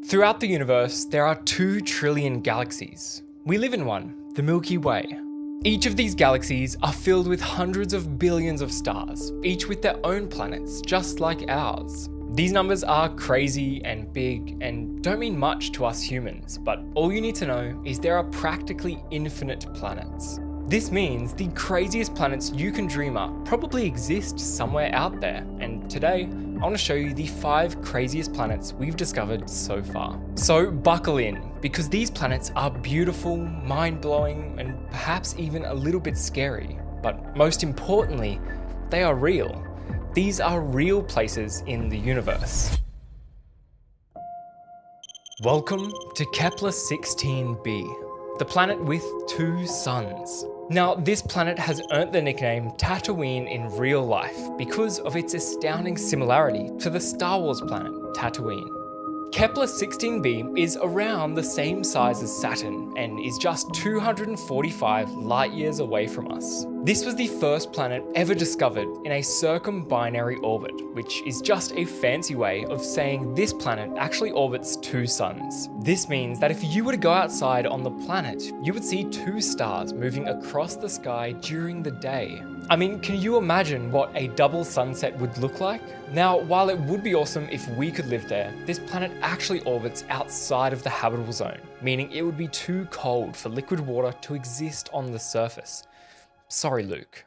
Throughout the universe, there are 2 trillion galaxies. We live in one, the Milky Way. Each of these galaxies are filled with hundreds of billions of stars, each with their own planets, just like ours. These numbers are crazy and big and don't mean much to us humans, but all you need to know is there are practically infinite planets. This means the craziest planets you can dream up probably exist somewhere out there, and today, I want to show you the 5 craziest planets we've discovered so far. So buckle in, because these planets are beautiful, mind-blowing, and perhaps even a little bit scary. But most importantly, they are real. These are real places in the universe. Welcome to Kepler 16b, the planet with 2 suns. Now, this planet has earned the nickname Tatooine in real life because of its astounding similarity to the Star Wars planet Tatooine. Kepler 16b is around the same size as Saturn and is just 245 light years away from us. This was the first planet ever discovered in a circumbinary orbit, which is just a fancy way of saying this planet actually orbits 2 suns. This means that if you were to go outside on the planet, you would see 2 stars moving across the sky during the day. I mean, can you imagine what a double sunset would look like? Now, while it would be awesome if we could live there, this planet actually orbits outside of the habitable zone, meaning it would be too cold for liquid water to exist on the surface. Sorry, Luke.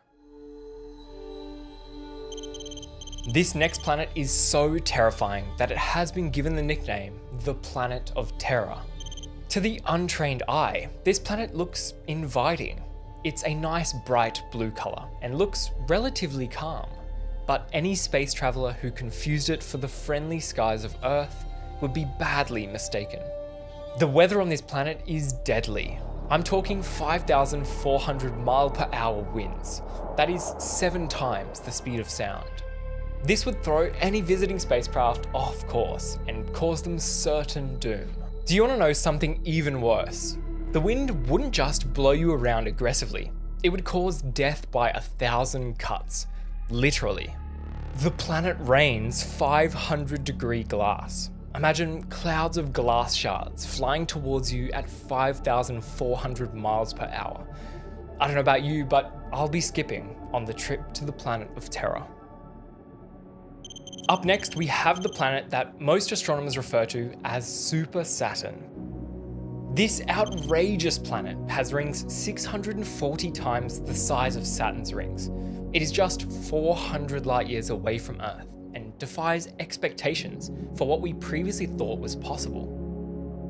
This next planet is so terrifying that it has been given the nickname the Planet of Terror. To the untrained eye, this planet looks inviting. It's a nice bright blue color and looks relatively calm, but any space traveler who confused it for the friendly skies of Earth would be badly mistaken. The weather on this planet is deadly. I'm talking 5,400 mile/hour winds. That is 7 times the speed of sound. This would throw any visiting spacecraft off course and cause them certain doom. Do you want to know something even worse? The wind wouldn't just blow you around aggressively, it would cause death by 1,000 cuts, literally. The planet rains 500-degree glass. Imagine clouds of glass shards flying towards you at 5,400 miles/hour. I don't know about you, but I'll be skipping on the trip to the Planet of Terror. Up next, we have the planet that most astronomers refer to as Super Saturn. This outrageous planet has rings 640 times the size of Saturn's rings. It is just 400 light years away from Earth and defies expectations for what we previously thought was possible.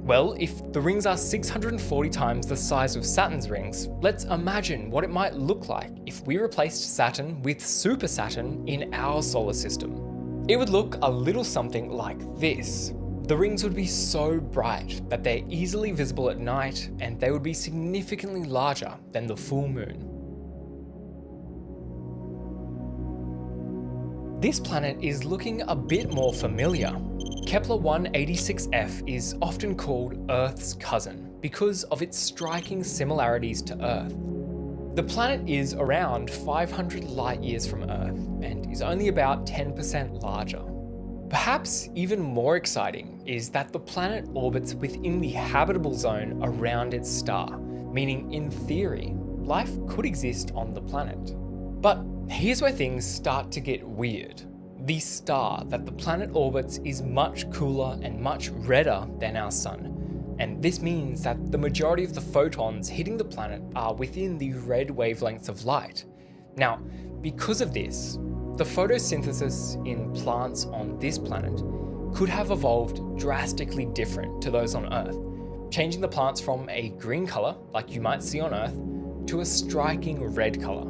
Well, if the rings are 640 times the size of Saturn's rings, let's imagine what it might look like if we replaced Saturn with Super Saturn in our solar system. It would look a little something like this. The rings would be so bright that they're easily visible at night, and they would be significantly larger than the full moon. This planet is looking a bit more familiar. Kepler 186f is often called Earth's cousin because of its striking similarities to Earth. The planet is around 500 light years from Earth and is only about 10% larger. Perhaps even more exciting is that the planet orbits within the habitable zone around its star, meaning in theory, life could exist on the planet. But here's where things start to get weird. The star that the planet orbits is much cooler and much redder than our sun, and this means that the majority of the photons hitting the planet are within the red wavelengths of light. Now, because of this, the photosynthesis in plants on this planet could have evolved drastically different to those on Earth, changing the plants from a green color, like you might see on Earth, to a striking red color.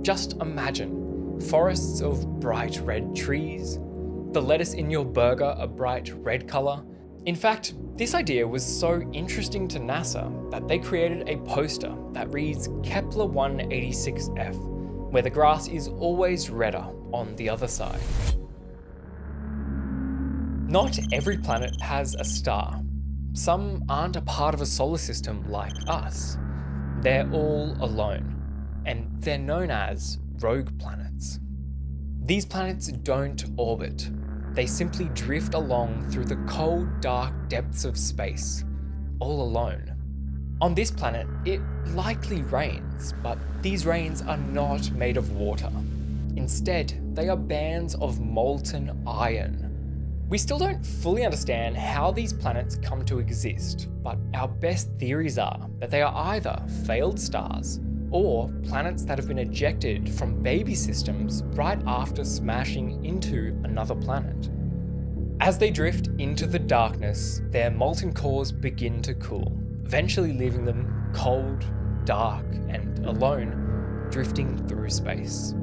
Just imagine forests of bright red trees, the lettuce in your burger a bright red color. In fact, this idea was so interesting to NASA that they created a poster that reads Kepler 186f, where the grass is always redder on the other side. Not every planet has a star. Some aren't a part of a solar system like us. They're all alone, and they're known as rogue planets. These planets don't orbit. they simply drift along through the cold, dark depths of space, all alone. On this planet, it likely rains, but these rains are not made of water. Instead, they are bands of molten iron. We still don't fully understand how these planets come to exist, but our best theories are that they are either failed stars or planets that have been ejected from baby systems right after smashing into another planet. As they drift into the darkness, their molten cores begin to cool, eventually leaving them cold, dark, and alone, drifting through space.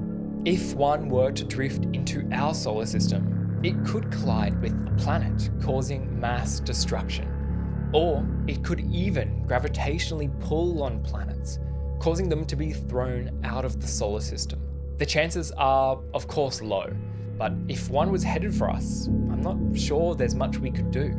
If one were to drift into our solar system, it could collide with a planet, causing mass destruction. Or it could even gravitationally pull on planets, causing them to be thrown out of the solar system. The chances are, of course, low, but if one was headed for us, I'm not sure there's much we could do.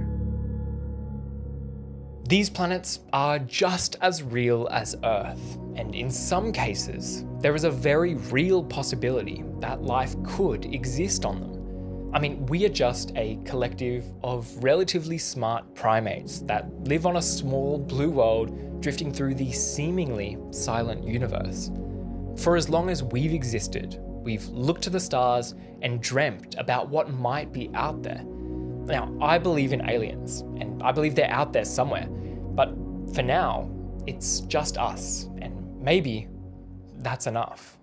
These planets are just as real as Earth, and in some cases, there is a very real possibility that life could exist on them. I mean, we are just a collective of relatively smart primates that live on a small blue world drifting through the seemingly silent universe. For as long as we've existed, we've looked to the stars and dreamt about what might be out there. Now, I believe in aliens, and I believe they're out there somewhere, but for now, it's just us, and maybe that's enough.